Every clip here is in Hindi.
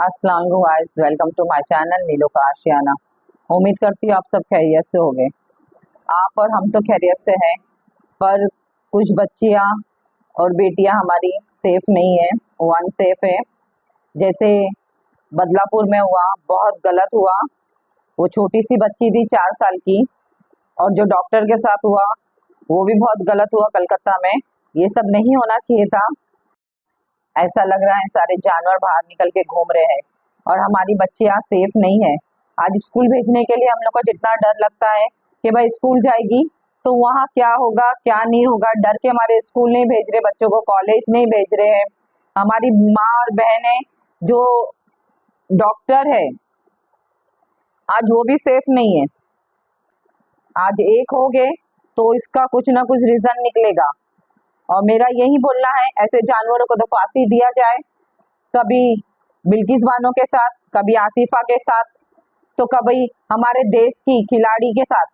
अस्सलाम guys, welcome to my channel Neelo का आशियाना। उम्मीद करती हूँ आप सब खैरियत से होंगे। आप और हम तो खैरियत से हैं, पर कुछ बच्चियाँ और बेटियाँ हमारी सेफ नहीं है, वो अनसेफ है। जैसे बदलापुर में हुआ, बहुत गलत हुआ। वो छोटी सी बच्ची थी 4 साल की, और जो डॉक्टर के साथ हुआ वो भी बहुत गलत हुआ कलकत्ता में। ये सब नहीं होना चाहिए था। ऐसा लग रहा है सारे जानवर बाहर निकल के घूम रहे हैं और हमारी बच्चियां सेफ नहीं है। आज स्कूल भेजने के लिए हम लोग को जितना डर लगता है कि भाई स्कूल जाएगी तो वहाँ क्या होगा क्या नहीं होगा, डर के हमारे स्कूल नहीं भेज रहे बच्चों को, कॉलेज नहीं भेज रहे हैं। हमारी माँ और बहनें जो डॉक्टर है आज वो भी सेफ नहीं है। आज एक हो गए तो इसका कुछ ना कुछ रीजन निकलेगा, और मेरा यही बोलना है ऐसे जानवरों को तो फांसी दिया जाए। कभी बिल्किस बानो के साथ, कभी आसिफा के साथ, तो कभी हमारे देश की खिलाड़ी के साथ।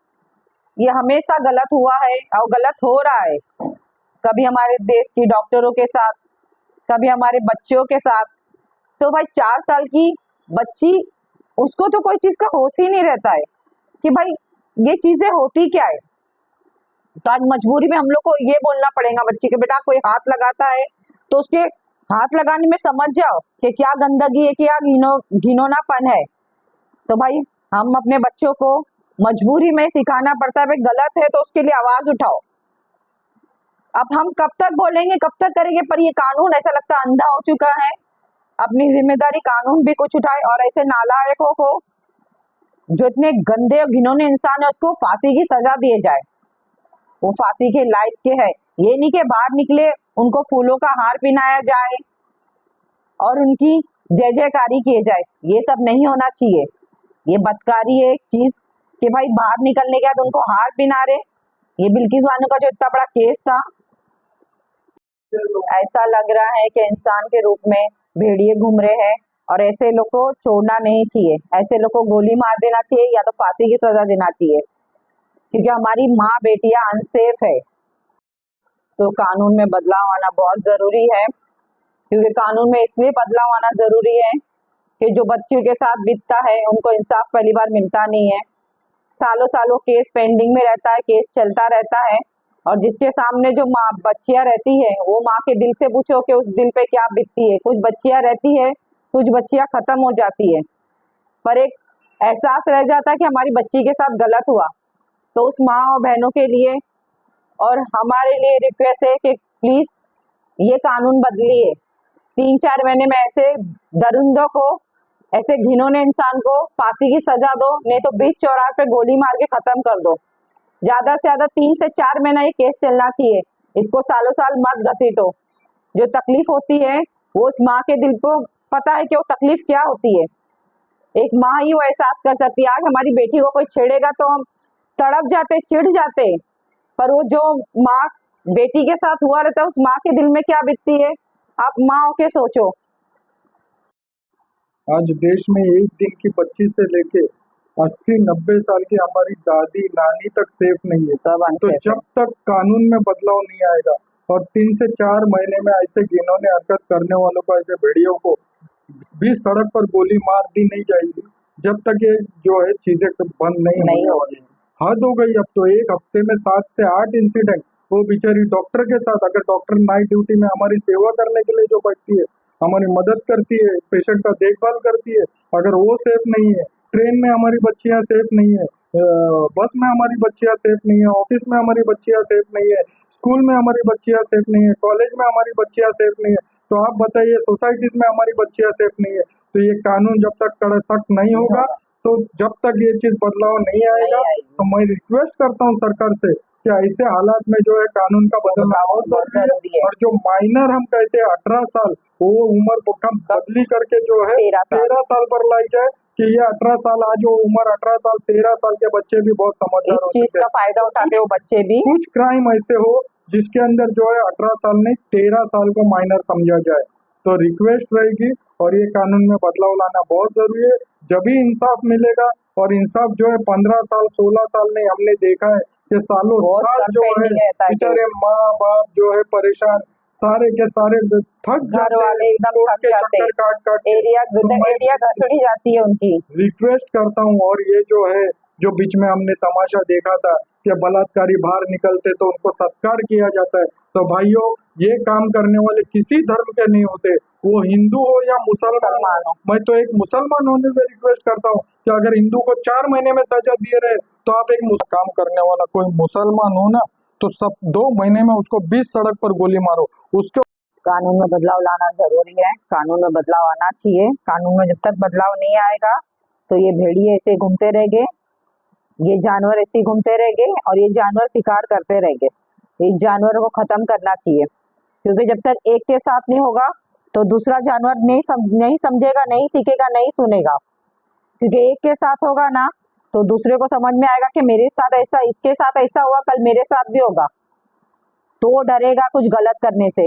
ये हमेशा गलत हुआ है और गलत हो रहा है। कभी हमारे देश की डॉक्टरों के साथ, कभी हमारे बच्चों के साथ। तो भाई 4 साल की बच्ची, उसको तो कोई चीज का होश ही नहीं रहता है कि भाई ये चीजें होती क्या है। तो आज मजबूरी में हम लोग को ये बोलना पड़ेगा बच्ची के, बेटा कोई हाथ लगाता है तो उसके हाथ लगाने में समझ जाओ कि क्या गंदगी है, क्या घिनौनापन है। तो भाई हम अपने बच्चों को मजबूरी में सिखाना पड़ता है, भाई गलत है तो उसके लिए आवाज उठाओ। अब हम कब तक बोलेंगे, कब तक करेंगे, पर ये कानून ऐसा लगता है अंधा हो चुका है। अपनी जिम्मेदारी कानून भी कुछ उठाए और ऐसे नालायकों को, जो इतने गंदे और घिनौने इंसान है, उसको फांसी की सजा दिए जाए। वो फांसी के लायक के है। ये नहीं कि बाहर निकले उनको फूलों का हार पहनाया जाए और उनकी जय जयकारी किए जाए। ये सब नहीं होना चाहिए। ये बदकारी है एक चीज कि भाई बाहर निकलने के बाद उनको हार पहना रहे। ये बिल्किस बानो का जो इतना बड़ा केस था, ऐसा लग रहा है कि इंसान के रूप में भेड़िए घूम रहे हैं, और ऐसे लोग को छोड़ना नहीं चाहिए। ऐसे लोग को गोली मार देना चाहिए या तो फांसी की सजा देना चाहिए, क्योंकि हमारी माँ बेटियां अनसेफ है। तो कानून में बदलाव आना बहुत जरूरी है, क्योंकि कानून में इसलिए बदलाव आना जरूरी है कि जो बच्चों के साथ बीतता है उनको इंसाफ पहली बार मिलता नहीं है। सालों सालों केस पेंडिंग में रहता है, केस चलता रहता है, और जिसके सामने जो माँ बच्चियां रहती है वो माँ के दिल से पूछो कि उस दिल पे क्या बीतती है। कुछ बच्चियां रहती है, कुछ बच्चियां खत्म हो जाती है, पर एक एहसास रह जाता है कि हमारी बच्ची के साथ गलत हुआ। तो उस माँ और बहनों के लिए और हमारे लिए रिक्वेस्ट है कि प्लीज ये कानून बदलिए। 3-4 महीने में ऐसे दरिंदों को, ऐसे घिनौने इंसान को फांसी की सजा दो, नहीं तो बीच चौराहे पे गोली मार के खत्म कर दो। ज्यादा से ज्यादा 3 से 4 महीना ये केस चलना चाहिए। इसको सालों साल मत घसीटो। जो तकलीफ होती है वो उस माँ के दिल को पता है कि वो तकलीफ क्या होती है। एक माँ ही वो एहसास कर सकती है। आज हमारी बेटी को कोई छेड़ेगा तो हम तड़प जाते, चिढ़ जाते, पर वो जो माँ बेटी के साथ हुआ रहता है उस माँ के दिल में क्या बीतती है, आप माँ होके सोचो। आज देश में एक दिन की बच्ची से लेके 80-90 साल की हमारी दादी नानी तक सेफ नहीं है। सब तो अनसेफ है। जब तक कानून में बदलाव नहीं आएगा और 3 से 4 महीने में ऐसे घिनौने हरकत करने वालों को, ऐसे भेड़ियों को भी सड़क पर गोली मार दी नहीं जाएगी, जब तक ये जो है चीजें बंद नहीं होने वाली। हद हो गई। अब तो एक हफ्ते में 7 से 8 इंसिडेंट। वो बेचारी डॉक्टर के साथ, अगर डॉक्टर नाइट ड्यूटी में हमारी सेवा करने के लिए जो बैठती है, हमारी मदद करती है, पेशेंट का देखभाल करती है, अगर वो सेफ नहीं है, ट्रेन में हमारी बच्चियां सेफ नहीं है, बस में हमारी बच्चियां सेफ नहीं है, ऑफिस में हमारी बच्चियां सेफ नहीं है, स्कूल में हमारी बच्चियां सेफ नहीं है, कॉलेज में हमारी बच्चियां सेफ नहीं है, तो आप बताइए सोसाइटीज में हमारी बच्चियां सेफ नहीं है। तो ये कानून जब तक कड़ा सख्त नहीं होगा, तो जब तक ये चीज बदलाव नहीं आएगा, तो मैं रिक्वेस्ट करता हूँ सरकार से कि ऐसे हालात में जो है कानून का बदलना बहुत जरूरी है। और जो माइनर हम कहते हैं 18 साल, वो उम्र कम बदली करके जो है 13 साल पर लाई जाए, कि ये 18 साल, आज वो उम्र 18 साल 13 साल के बच्चे भी बहुत समझदार हो चीज चुके का हैं। फायदा उठाते वो बच्चे भी। कुछ क्राइम ऐसे हो जिसके अंदर जो है 18 साल नहीं 13 साल को माइनर समझा जाए। तो रिक्वेस्ट रहेगी, और ये कानून में बदलाव लाना बहुत जरूरी है। जब भी इंसाफ मिलेगा, और इंसाफ जो है 15 साल 16 साल नहीं, हमने देखा है कि सालों साल जो है बेचारे माँ बाप जो है परेशान, सारे के सारे थक घर जाते वाले हैं एकदम कोर्ट थक के जाते चक्कर काट काट के। एरिया तो मैं एरिया घसड़ी जाती है उनकी। रिक्वेस्ट करता हूँ, और ये जो है, जो बीच में हमने तमाशा देखा था कि बलात्कारी बाहर निकलते तो उनको सत्कार किया जाता है, तो भाइयों ये काम करने वाले किसी धर्म के नहीं होते, वो हिंदू हो या मुसलमान मुसलमान हो। हो। मैं तो एक मुसलमान होने से रिक्वेस्ट करता हूँ कि अगर हिंदू को 4 महीने में सजा दिए रहे, तो आप एक काम करने वाला कोई मुसलमान हो ना, तो सब 2 महीने में उसको 20 सड़क पर गोली मारो। उसके कानून में बदलाव लाना जरूरी है, कानून में बदलाव आना चाहिए। कानून में जब तक बदलाव नहीं आएगा तो ये भेड़िए ऐसे घूमते रहेंगे, ये जानवर ऐसे घूमते रहेंगे और ये जानवर शिकार करते रहेंगे। इस जानवर को खत्म करना चाहिए, क्योंकि जब तक एक के साथ नहीं होगा तो दूसरा जानवर नहीं समझेगा, नहीं सीखेगा, नहीं सुनेगा। क्योंकि एक के साथ होगा ना तो दूसरे को समझ में आएगा कि मेरे साथ ऐसा, इसके साथ ऐसा हुआ, कल मेरे साथ भी होगा, तो वो डरेगा कुछ गलत करने से।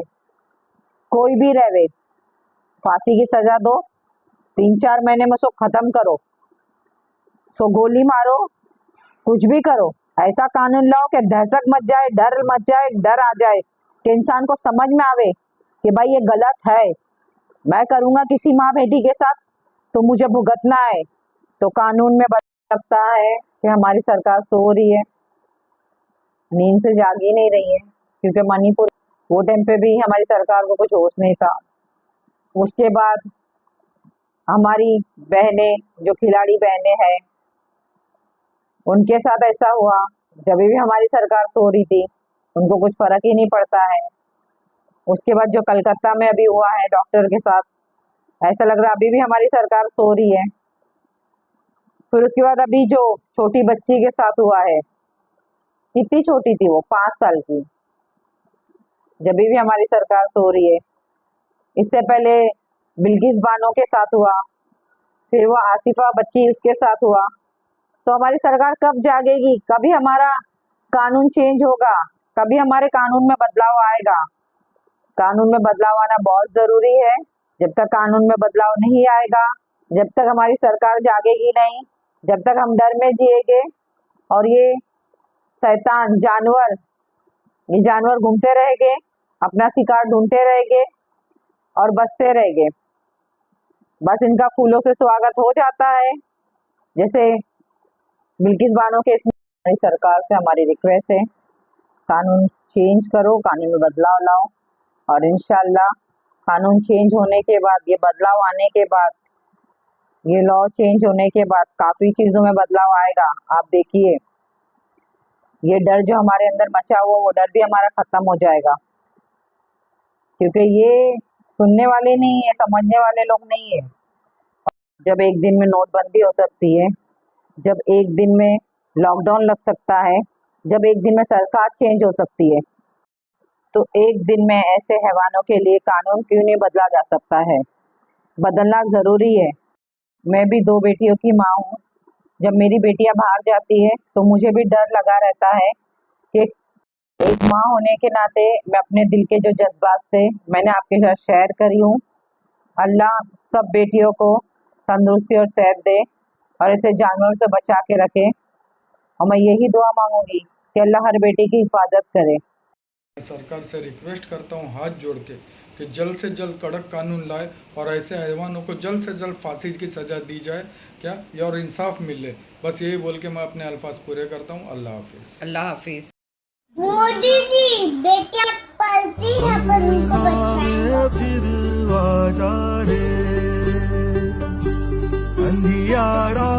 कोई भी रहे, फांसी की सजा दो, 3-4 महीने में उसको खत्म करो, सो गोली मारो, कुछ भी करो। ऐसा कानून लाओ कि दहशत मच जाए, डर आ जाए, कि इंसान को समझ में आवे कि भाई ये गलत है, मैं करूंगा किसी माँ बेटी के साथ तो मुझे भुगतना है। तो कानून में बदल सकता है कि हमारी सरकार सो रही है, नींद से जागी नहीं रही है, क्योंकि मणिपुर वो टाइम पे भी हमारी सरकार को कुछ होश नहीं था। उसके बाद हमारी बहनें, जो खिलाड़ी बहनें हैं, उनके साथ ऐसा हुआ, जब भी हमारी सरकार सो रही थी, उनको कुछ फर्क ही नहीं पड़ता है। उसके बाद जो कलकत्ता में अभी हुआ है डॉक्टर के साथ, ऐसा लग रहा है अभी भी हमारी सरकार सो रही है। फिर उसके बाद अभी जो छोटी बच्ची के साथ हुआ है, कितनी छोटी थी वो, 5 साल की, जब भी हमारी सरकार सो रही है। इससे पहले बिल्किस बानो के साथ हुआ, फिर वो आसिफा बच्ची उसके साथ हुआ। तो हमारी सरकार कब जागेगी? कभी हमारा कानून चेंज होगा, कभी हमारे कानून में बदलाव आएगा। कानून में बदलाव आना बहुत जरूरी है। जब तक कानून में बदलाव नहीं आएगा, जब तक हमारी सरकार जागेगी नहीं, जब तक हम डर में जिएंगे और ये शैतान जानवर, ये जानवर घूमते रहेंगे, अपना शिकार ढूंढते रहेंगे और बचते रहेंगे। बस इनका फूलों से स्वागत हो जाता है। जैसे बिल्किस बानो के इसमें हमारी सरकार से हमारी रिक्वेस्ट है, कानून चेंज करो, कानून में बदलाव लाओ, और इंशाल्लाह कानून चेंज होने के बाद, ये बदलाव आने के बाद, ये लॉ चेंज होने के बाद काफी चीजों में बदलाव आएगा। आप देखिए, ये डर जो हमारे अंदर मचा हुआ, वो डर भी हमारा खत्म हो जाएगा। क्योंकि ये सुनने वाले नहीं है, समझने वाले लोग नहीं है। जब एक दिन में नोटबंदी हो सकती है, जब एक दिन में लॉकडाउन लग सकता है, जब एक दिन में सरकार चेंज हो सकती है, तो एक दिन में ऐसे हैवानों के लिए कानून क्यों नहीं बदला जा सकता है? बदलना जरूरी है। मैं भी 2 बेटियों की माँ हूँ। जब मेरी बेटियां बाहर जाती है तो मुझे भी डर लगा रहता है कि एक माँ होने के नाते मैं अपने दिल के जो जज्बात थे मैंने आपके साथ शेयर करी हूँ। अल्लाह सब बेटियों को तंदुरुस्ती और सेहत दे और इसे जानवरों से बचा के रखे। और मैं यही दुआ मांगूंगी कि अल्लाह हर बेटी की हिफाजत करे। सरकार से रिक्वेस्ट करता हूँ हाथ जोड़ के कि जल्द से जल्द कड़क कानून लाए और ऐसे हैवानों को जल्द से जल्द फांसी की सज़ा दी जाए, क्या ये, और इंसाफ मिले। बस यही बोल के मैं अपने अल्फाज पूरे करता हूँ। अल्लाह हाफिज़। अल्लाह हाफिज। मोदी जी बेटियां पलती है पर उनको बचाएंगे। फिर आ जा रे अंधियारा